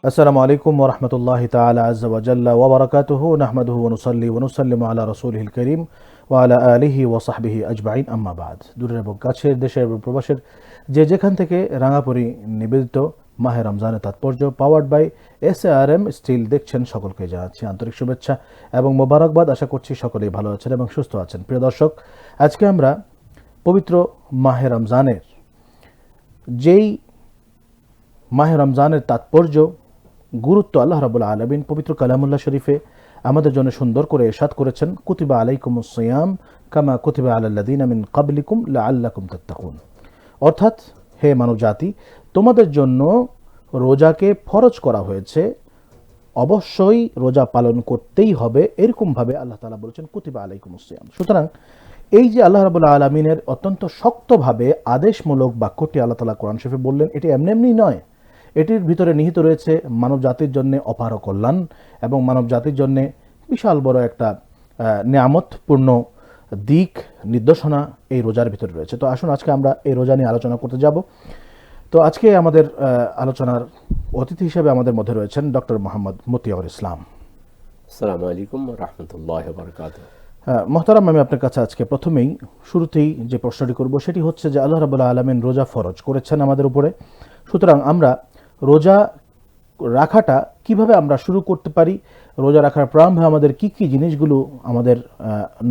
আসসালামু আলাইকুম ওয়া রাহমাতুল্লাহি তাআলা আযজা ওয়া জাল্লা ওয়া বারাকাতুহু নাহমাদুহু ওয়া নুসাল্লি ওয়া নুসাল্লিমু আলা রাসূলিহিল কারীম ওয়া আলা আলিহি ওয়া সাহবিহি আজমাইন আম্মা বাদ। দূরের এবং কাছের, দেশের এবং প্রবাসের যে যেখান থেকে রাঙাপরি নিবেদিত মাহে রমজানের তাৎপর্য পাওয়ার্ড বাই SARM স্টিল দেখছেন, সকলকে জানাচ্ছি আন্তরিক শুভেচ্ছা এবং মোবারকবাদ। আশা করছি সকলেই ভালো আছেন এবং সুস্থ আছেন। প্রিয় দর্শক, আজকে আমরা পবিত্র মাহে রমজানের মাহে রমজানের তাৎপর্য, গুরুত্ব আল্লাহ রাব্বুল আলামিন পবিত্র কালামুল্লাহ শরীফে আমাদের জন্য সুন্দর করে ইরশাদ করেছেন, কুতিবা আলাইকুমুস সিয়াম কামা কুতিবা আলাল্লাযিনা মিন ক্বাবলিকুম লাআল্লাকুম তাত্তাকুন। অর্থাৎ, হে মানব জাতি, তোমাদের জন্য রোজাকে ফরজ করা হয়েছে, অবশ্যই রোজা পালন করতেই হবে, এরকমভাবে আল্লাহ তাআলা বলেছেন কুতিবা আলাইকুমুস সিয়াম। সুতরাং এই যে আল্লাহ রাব্বুল আলামিনের অত্যন্ত শক্তভাবে আদেশমূলক বাক্যটি আল্লাহ তাআলা কোরআন শরীফে বললেন, এটি এমনি এমনি নয়। এটির ভিতরে নিহিত রয়েছে মানব জাতির জন্য অপার কল্যাণ এবং মানব জাতির জন্য বিশাল বড় একটা নেয়ামতপূর্ণ দিক নির্দেশনা এই রোজার ভিতরে রয়েছে। তো আসুন আজকে আমরা এই রোজা নিয়ে আলোচনা করতে যাব। তো আজকে আমাদের আলোচনার অতিথি হিসেবে আমাদের মধ্যে রয়েছেন ডক্টর মোহাম্মদ মতিয়ার ইসলাম। আসসালামু আলাইকুম ওয়া রাহমাতুল্লাহি ওয়া বারাকাতুহু। মোহতারাম, আমি আপনার কাছে আজকে শুরুতেই যে প্রশ্নটি করব সেটি হচ্ছে যে আল্লাহ রাব্বুল আলামিন রোজা ফরজ করেছেন আমাদের উপরে। সুতরাং আমরা রোজা রাখাটা কিভাবে আমরা শুরু করতে পারি, রোজা রাখার প্রারম্ভে আমাদের কি কি জিনিসগুলো আমাদের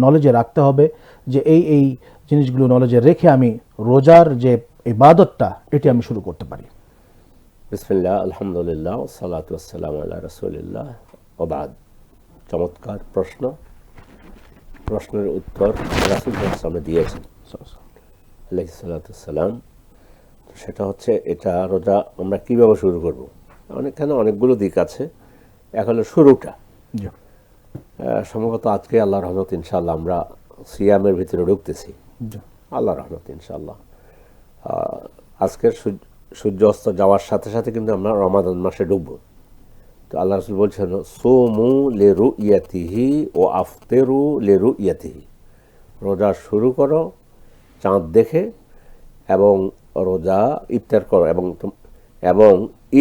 নলেজে রাখতে হবে, যে এই জিনিসগুলো নলেজে রেখে আমি রোজার যে ইবাদতটা এটি আমি শুরু করতে পারি। বিসমিল্লাহ, আলহামদুলিল্লাহ, ওয়াসসালাতু ওয়াসসালামু আলা রাসূলিল্লাহ ওয়া বাদ। চমৎকার প্রশ্নের উত্তর রাসূল সাল্লাল্লাহু দিয়েছেন আলাইহিস সালাতু ওয়াসসালাম। সেটা হচ্ছে, এটা রোজা আমরা কিভাবে শুরু করব। অনেকগুলো দিক আছে। এক হলো শুরুটা। সম্ভবত আজকে আল্লাহর রহমত ইনশাআল্লাহ আমরা সিয়ামের ভিতরে ঢুকতেছি, আল্লাহর রহমত ইনশাআল্লাহ। আজকের সূর্য অস্ত যাওয়ার সাথে সাথে কিন্তু আমরা রমাদান মাসে ঢুকব। তো আল্লাহ রাসূল বলছেন, সুমু লিরুইয়াতিহি ওয়া আফতিরু লিরুইয়াতিহি। রোজা শুরু করো চাঁদ দেখে, এবং রোজা ইফতার করো এবং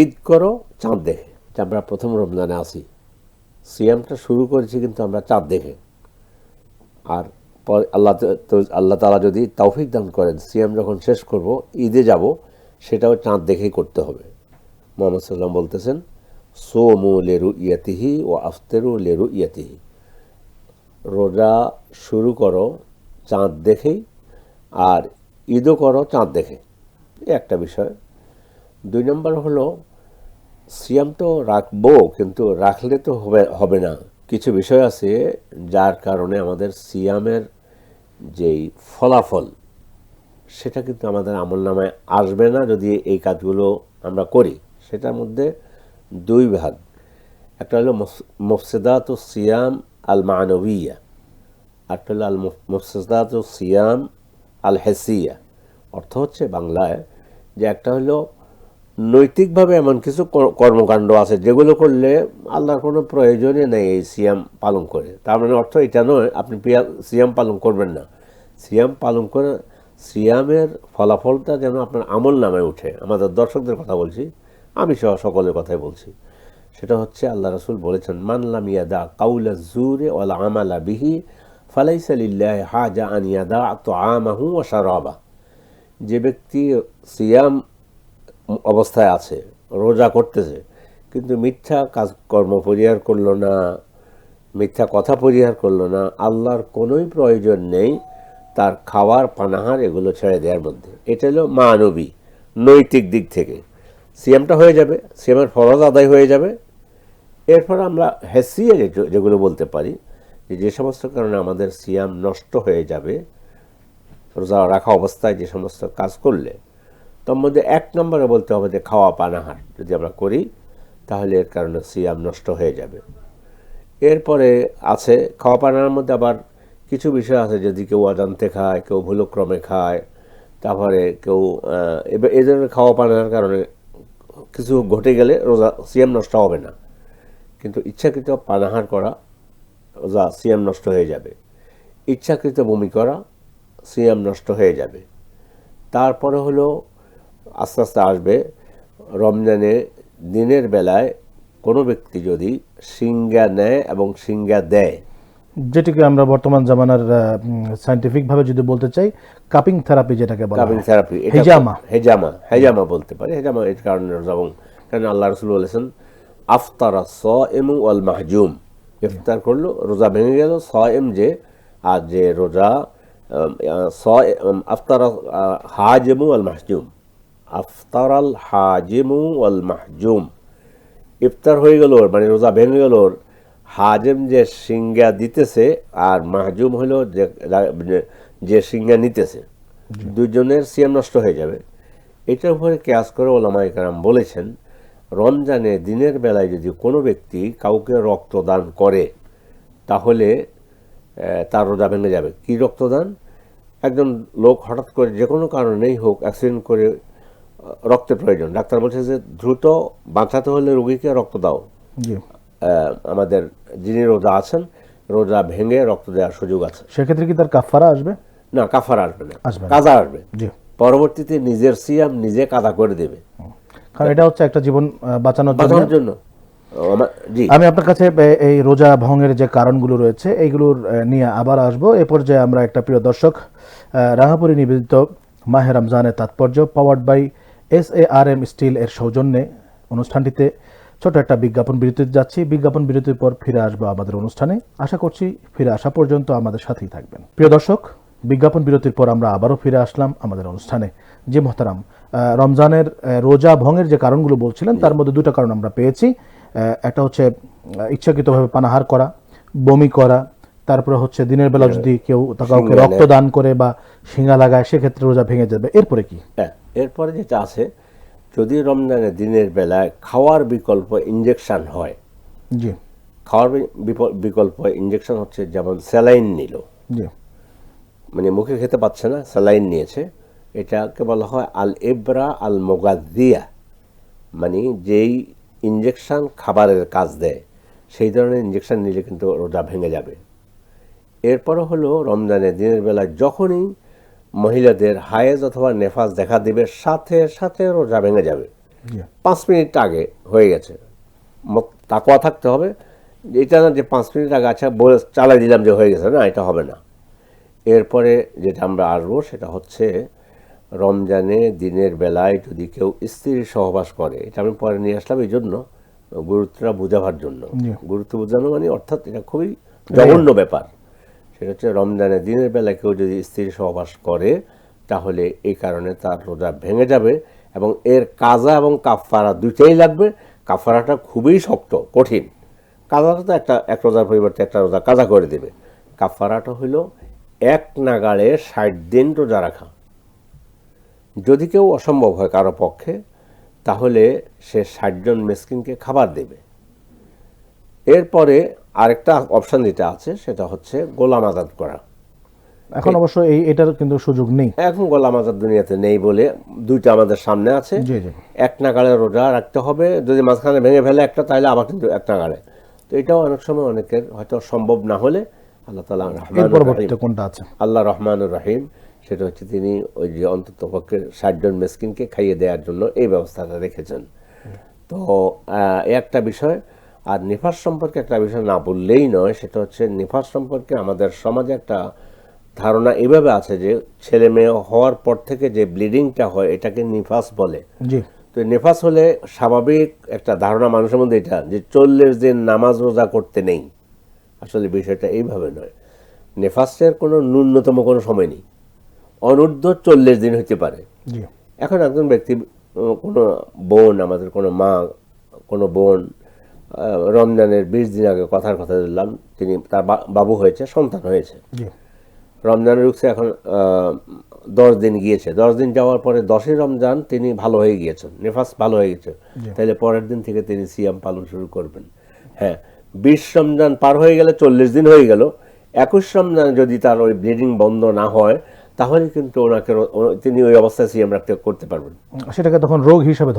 ঈদ করো চাঁদ দেখে। আমরা প্রথম রমজানে আসি, সিয়ামটা শুরু করেছি কিন্তু আমরা চাঁদ দেখে। আর আল্লাহ তাআলা যদি তৌফিক দান করেন, সিয়াম যখন শেষ করব, ঈদে যাব, সেটাও চাঁদ দেখেই করতে হবে। মুহাম্মদ সাল্লাল্লাহু আলাইহি ওয়াসাল্লাম বলতেছেন, সুমু লিরুইয়াতিহি ওয়া আফতিরু লিরুইয়াতিহি। রোজা শুরু করো চাঁদ দেখেই, আর ঈদও করো চাঁদ দেখে। একটা বিষয়। 2 নম্বর হলো, সিয়াম তো রাখবো, কিন্তু রাখলে তো হবে না। কিছু বিষয় আছে যার কারণে আমাদের সিয়ামের যেই ফলাফল, সেটা কিন্তু আমাদের আমলনামায় আসবে না যদি এই কাজগুলো আমরা করি। সেটার মধ্যে 2 ভাগ। একটা হলো মুফসিদাতুস সিয়াম আল মানবিয়া, একটা হলো আল মুফসিদাতুস সিয়াম আল হিসিয়া। অর্থ হচ্ছে বাংলায় যে একটা হলো নৈতিকভাবে এমন কিছু কর্মকাণ্ড আছে যেগুলো করলে আল্লাহর কোনো প্রয়োজনই নেই এই সিয়াম পালন করে। তার মানে অর্থ এটা নয় আপনি সিয়াম পালন করবেন না। সিয়াম পালন করে সিয়ামের ফলাফলটা যেন আপনার আমল নামায় উঠে। আমাদের দর্শকদের কথা বলছি, আমি সহ সকলের কথাই বলছি। সেটা হচ্ছে, আল্লাহ রাসূল বলেছেন, মান লাম ইয়াদা কাউলা যুরি ওয়াল আমালা বিহি ফালাইসা লিল্লাহি হাজা আন ইয়াদা তুআমাহু ওয়া শারাবা। যে ব্যক্তি সিয়াম অবস্থায় আছে, রোজা করতেছে, কিন্তু মিথ্যা কাজকর্ম পরিহার করলো না, মিথ্যা কথা পরিহার করলো না, আল্লাহর কোনোই প্রয়োজন নেই তার খাওয়ার পানাহার এগুলো ছেড়ে দেওয়ার মধ্যে। এটা হলো মানবী নৈতিক দিক থেকে সিয়ামটা হয়ে যাবে, সিয়ামের ফরজ আদায় হয়ে যাবে। এরপর আমরা হেসিয়ে যেগুলো বলতে পারি, যে সমস্ত কারণে আমাদের সিয়াম নষ্ট হয়ে যাবে, রোজা রাখা অবস্থায় যে সমস্ত কাজ করলে, তার মধ্যে 1 নম্বরে বলতে হবে যে খাওয়া পানাহার যদি আমরা করি, তাহলে এর কারণে সিয়াম নষ্ট হয়ে যাবে। এরপরে আছে খাওয়া পানাহারের মধ্যে আবার কিছু বিষয় আছে, যদি কেউ অজান্তে খায়, কেউ ভুলক্রমে খায়, তারপরে কেউ এই ধরনের খাওয়া পানাহার কারণে কিছু ঘটে গেলে রোজা সিয়াম নষ্ট হবে না, কিন্তু ইচ্ছাকৃত পানাহার করা রোজা সিয়াম নষ্ট হয়ে যাবে। ইচ্ছাকৃত বমি করা সিয়াম নষ্ট হয়ে যাবে। তারপরে হলো আস্তে আস্তে আসবে রমজানে দিনের বেলায় কোনো ব্যক্তি যদি সিঙ্গা নেয় এবং সিঙ্গা দেয়, যেটিকে আমরা বর্তমান জামানার সায়েন্টিফিক ভাবে যদি বলতে চাই কাপিং থেরাপি যেটাকে বলা কাপিং হয়, থেরাপি, হেজামা বলতে পারে। হেজামা এবং কারণ আল্লাহ রাসূল বলেছেন আফতারা সাইমু ওয়াল মাহজুম, ইফতার করলো রোজা ভেঙে গেল, সাইম যে আর যে রোজা, আফতারা হাজিমু ওয়াল মাহজুম, আফতারাল হাজিমু ওয়াল মাহজুম, ইফতার হয়ে গেল মানে রোজা ভেঙে গেল। হাজেম যে সিঙ্গা দিতেছে আর মাহজুম হলো যে সিঙ্গা নিতেছে, দুজনের সিয়াম নষ্ট হয়ে যাবে। এটার উপরে কিয়াস করে ওলামায়ে কেরাম বলেছেন রমজানে দিনের বেলায় যদি কোনো ব্যক্তি কাউকে রক্তদান করে তাহলে তার রোজা ভেঙে যাবে। কি রক্তদান? একজন লোক হঠাৎ করে যে কোনো কারণেই হোক অ্যাক্সিডেন্ট করে রক্তের প্রয়োজন, ডাক্তার বলছে যে দ্রুত বাঁচাতে হলে রোগীকে রক্ত দাও। আমাদের যিনি রোজা আছেন রোজা ভেঙে রক্ত দেওয়ার সুযোগ আছে। সেক্ষেত্রে কি তার কাফারা আসবে? না, কাফারা আসবে না, কাজা আসবে। পরবর্তীতে নিজের সিয়াম নিজে কাজা করে দেবে, কারণ এটা হচ্ছে একটা জীবন বাঁচানোর জন্য। জি, আমি আপনার কাছে এই রোজা ভঙ্গের যে কারণগুলো রয়েছে এইগুলোর নিয়ে আবার আসবো। এ পর্যায়ে আমরা একটা প্রিয় দর্শক রাঙাপুরি নিবেদিত মাহে রমজানের তাৎপর্য পাওয়ার্ড বাই SARM স্টিল এর সৌজন্যে অনুষ্ঠানটিতে ছোট একটা বিজ্ঞাপন বিরতিতে যাচ্ছি। বিজ্ঞাপন বিরতির পর ফিরে আসবো আমাদের অনুষ্ঠানে। আশা করছি ফিরে আসা পর্যন্ত আমাদের সাথেই থাকবেন। প্রিয় দর্শক, বিজ্ঞাপন বিরতির পর আমরা আবারও ফিরে আসলাম আমাদের অনুষ্ঠানে। জি মোহতারাম, রমজানের রোজা ভঙ্গের যে কারণগুলো বলছিলেন তার মধ্যে দুটো কারণ আমরা পেয়েছি। একটা হচ্ছে ইচ্ছাকৃতভাবে পানাহার করা, বমি করা, তারপরে হচ্ছে দিনের বেলা যদি কেউ কাউকে রক্তদান করে বা শিঙা লাগায় সেক্ষেত্রে রোজা ভেঙে যাবে। এরপরে কি? এরপরে যেটা আছে, যদি রমজানের দিনের বেলায় খাওয়ার বিকল্প ইনজেকশন হয়, জি, খাওয়ার বিকল্প ইনজেকশন হচ্ছে যেমন স্যালাইন নিল, জি, মানে মুখে খেতে পাচ্ছে না, স্যালাইন নিয়েছে, এটাকে বলা হয় আল ইবরা আল মুগাদ্দিয়া, মানে যেই ইনজেকশন খাবারের কাজ দেয় সেই ধরনের ইনজেকশন নিলে কিন্তু রোজা ভেঙে যাবে। এরপরে হলো রমজানের দিনের বেলায় যখনই মহিলাদের হায়েজ অথবা নেফাস দেখা দেবে সাথে সাথে রোজা ভেঙে যাবে। 5 মিনিট আগে হয়ে গেছে, তাকওয়া থাকতে হবে। এটা না যে 5 মিনিট আগে আচ্ছা বলে চালাই দিলাম যে হয়ে গেছে, না, এটা হবে না। এরপরে যেটা আমরা আসবো সেটা হচ্ছে রমজানে দিনের বেলায় যদি কেউ স্ত্রীর সহবাস করে, এটা আমি পরে নিয়ে আসলাম এই জন্য গুরুত্বটা বোঝাবার জন্য। গুরুত্ব বোঝানো মানে অর্থাৎ এটা খুবই জঘন্য ব্যাপার। সেটা হচ্ছে রমজানের দিনের বেলায় কেউ যদি স্ত্রীর সহবাস করে তাহলে এই কারণে তার রোজা ভেঙে যাবে এবং এর কাজা এবং কাফারা দুইটাই লাগবে। কাফারাটা খুবই শক্ত, কঠিন। কাজাটা তো এক রোজার পরিবর্তে একটা রোজা কাজা করে দেবে। কাফারাটা হইল এক নাগাড়ে 60 দিন রোজা রাখা। যদি কেউ অসম্ভব হয় কারো পক্ষে তাহলে সে 60 জন মিসকিনকে খাবার দেবে। এরপরে আরেকটা অপশন যেটা আছে সেটা হচ্ছে গোলাম আজাদ করা। এখন অবশ্য এটার কিন্তু সুযোগ নেই, এখন গোলাম আজাদ দুনিয়াতে নেই বলে দুইটা আমাদের সামনে আছে। এক নাগাড়ে রোজা রাখতে হবে, যদি মাঝখানে ভেঙে ফেলে একটা তাহলে আবার কিন্তু এক নাগাড়ে। তো এটাও অনেক সময় অনেকের হয়তো সম্ভব না হলে আল্লাহ তাআলা আল্লাহ রহমানুর রহিম, সেটা হচ্ছে তিনি ওই যে অন্তত পক্ষে 60 জন মিসকিনকে খাইয়ে দেওয়ার জন্য এই ব্যবস্থাটা রেখেছেন। তো একটা বিষয়। আর নিফাস সম্পর্কে একটা বিষয় না বললেই নয়, সেটা হচ্ছে নিফাস সম্পর্কে আমাদের সমাজে একটা ধারণা এভাবে আছে যে ছেলে মেয়ে হওয়ার পর থেকে যে ব্লিডিংটা হয় এটাকে নিফাস বলে। তো নিফাস হলে স্বাভাবিক একটা ধারণা মানুষের মধ্যে এটা যে 40 দিন নামাজ রোজা করতে নেই। আসলে বিষয়টা এইভাবে নয়। নিফাসের কোনো ন্যূনতম কোনো সময় নেই, অনূর্ধ্ব 40 দিন হতে পারে। এখন একজন ব্যক্তি, কোনো বোন, আমাদের কোনো মা, কোনো বোন রমজানের 20 দিন আগে কথার কথা দিলাম তিনি তার বাবু হয়েছে, সন্তান হয়েছে, রমজানের ঢুকছে, এখন 10 দিন গিয়েছে। 10 দিন যাওয়ার পরে 10ই রমজান তিনি ভালো হয়ে গিয়েছেন, নেফাস ভালো হয়ে গেছে, তাহলে পরের দিন থেকে তিনি সিয়াম পালন শুরু করবেন। হ্যাঁ, 20 রমজান পার হয়ে গেলে 40 দিন হয়ে গেল। 21 রমজান যদি তার ওই ব্লিডিং বন্ধ না হয় তাহলে কিন্তু ওনাকে তিনি ওই অবস্থায় সিয়াম রাখতে করতে পারবেন। সেটাকে তখন রোগ হিসাবে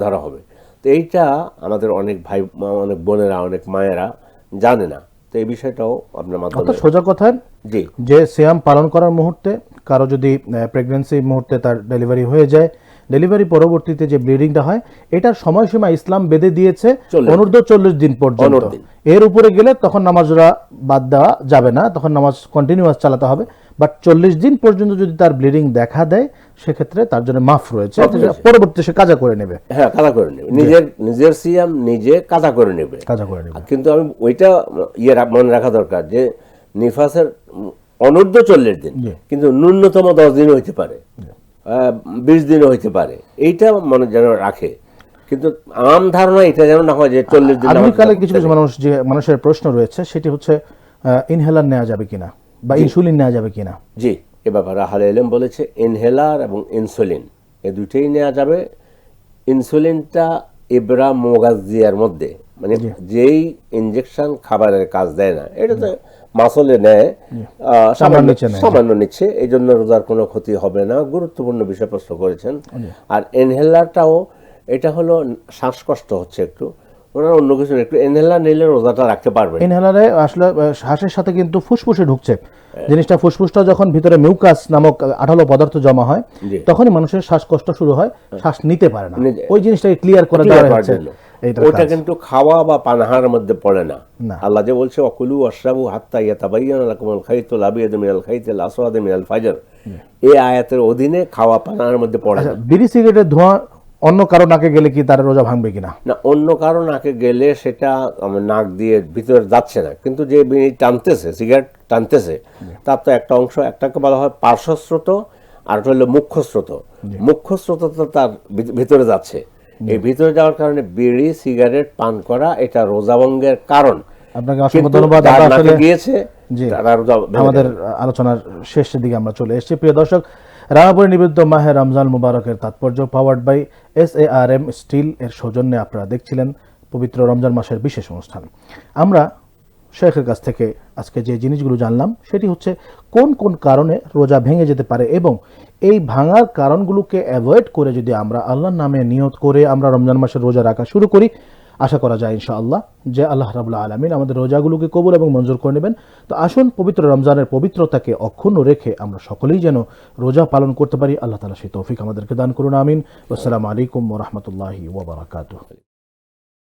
ধরা হবে। তো এইটা আমাদের অনেক ভাই, অনেক বোনেরা, অনেক মায়েরা জানে না। তো এই বিষয়টাও আপনার মাধ্যমে সোজা কথা, জি, যে সিয়াম পালন করার মুহূর্তে কারো যদি প্রেগন্যান্সি মুহূর্তে তার ডেলিভারি হয়ে যায় ডেলিভারি পরবর্তীতে যে ব্লিডিংটা হয় এটার সময়সীমা ইসলাম বেঁধে দিয়েছে 40 অনূর্ধ্ব 40 দিন পর্যন্ত। 15 দিন। এর উপরে গেলে তখন নামাজরা বাদ দেওয়া যাবে না, তখন নামাজ কন্টিনিউয়াস চালাতে হবে। বাট 40 দিন পর্যন্ত যদি তার ব্লিডিং দেখা দেয় সেক্ষেত্রে তার জন্য মাফ রয়েছে, পরবর্তীতে সে কাজা করে নেবে। হ্যাঁ, কাজা করে নেবে, নিজের সিয়াম নিজে কাজা করে নেবে। কিন্তু আমি ওইটা মনে রাখা দরকার যে নিফাসের অনূর্ধ্ব 40 দিন, কিন্তু ন্যূনতম 10 দিন হইতে পারে, 20 দিনও হইতে পারে, এইটা মনে যেন রাখে। কিন্তু আম ধারণা এটা যেন না হয় যে 40 দিন। আগামীকালে কিছু কিছু মানুষের প্রশ্ন রয়েছে, সেটি হচ্ছে ইনহেলার নেওয়া যাবে কিনা বা ইনসুলিন নেওয়া যাবে কিনা। জি, এ ব্যাপারে আহলে ইলম বলেছে ইনহেলার এবং ইনসুলিন এই দুটোই নেওয়া যাবে। ইনসুলিনটা ইবরা মোগাজিয়ার মধ্যে, মানে যেই ইনজেকশন খাবারের কাজ দেয় না, এটা তো মাসলে নেয়, সামান্য নিচ্ছে, এই জন্য রোজার কোনো ক্ষতি হবে না। গুরুত্বপূর্ণ বিষয় প্রশ্ন করেছেন। আর ইনহেলারটাও এটা হলো শ্বাসকষ্ট হচ্ছে একটু, ওনারা অন্য কিছু একটু ইনহেলার নিলে রোজাটা রাখতে পারবে। ইনহেলারে আসলে শ্বাসের সাথে কিন্তু ফুসফুসে ঢুকছে জিনিসটা, ফুসফুসটা যখন ভিতরে মিউকাস নামক আঠালো পদার্থ জমা হয় তখনই মানুষের শ্বাসকষ্ট শুরু হয়, শ্বাস নিতে পারে না। ওই জিনিসটাকে ক্লিয়ার করে দেওয়া হচ্ছে। ওটা কিন্তু খাওয়া বা পানাহার মধ্যে পড়ে না। আল্লাহ যে বলছে ওয়াকুলু ওয়াশরাবু হাত্তা ইয়াতাবায়্যানা লাকুমুল খাইতুল আবিয়াদু মিনাল খাইতিল আসওয়াদি মিনাল ফাজর, এই আয়াতের অধীনে খাওয়া পানাহার মধ্যে পড়ে না। বিড়ি সিগারেটের ধোঁয়া অন্য কারো নাকে গেলে কি তার রোজা ভাঙবে কিনা? না, অন্য কারো নাকে গেলে সেটা নাক দিয়ে ভিতরে যাচ্ছে না, কিন্তু যে বিড়ি টানতেছে, সিগারেট টানতেছে, তার তো একটা অংশ, একটাকে বলা হয় পার্শ্বস্রোত আর একটা হলো মুখ্য স্রোত। মুখ্য স্রোত তো তার ভিতরে যাচ্ছে, এই ভিতরে যাওয়ার কারণে বিড়ি সিগারেট পান করা এটা রোজা ভঙ্গের কারণ। আপনাকে অসংখ্য ধন্যবাদ। আমাদের আলোচনার শেষের দিকে আমরা চলে এসেছি। প্রিয় দর্শক, রাঙাপুরে নিবেদিত মাহে রমজান মুবারকের তাৎপর্য পাওয়ার্ড বাই SARM স্টিল এর সৌজন্যে আপনারা দেখছিলেন পবিত্র রমজান মাসের বিশেষ অনুষ্ঠান। আমরা শেখের কাছ থেকে আজকে যে জিনিসগুলো জানলাম সেটি হচ্ছে কোন কোন কারণে রোজা ভেঙে যেতে পারে, এবং এই ভাঙার কারণগুলোকে অ্যাভয়েড করে যদি আমরা আল্লাহর নামে নিয়ত করে আমরা রমজান মাসের রোজা রাখা শুরু করি, আশা করা যায় ইনশাআল্লাহ যে আল্লাহ রাব্বুল আলামিন আমাদের রোজাগুলোকে কবুল এবং মঞ্জুর করে নেবেন। তো আসুন পবিত্র রমজানের পবিত্রতাকে অক্ষুণ্ণ রেখে আমরা সকলেই যেন রোজা পালন করতে পারি। আল্লাহ তাআলা সেই তৌফিক আমাদেরকে দান করুন, আমিন। আসসালামু আলাইকুম ওয়া রাহমাতুল্লাহি ওয়া বারাকাতুহু।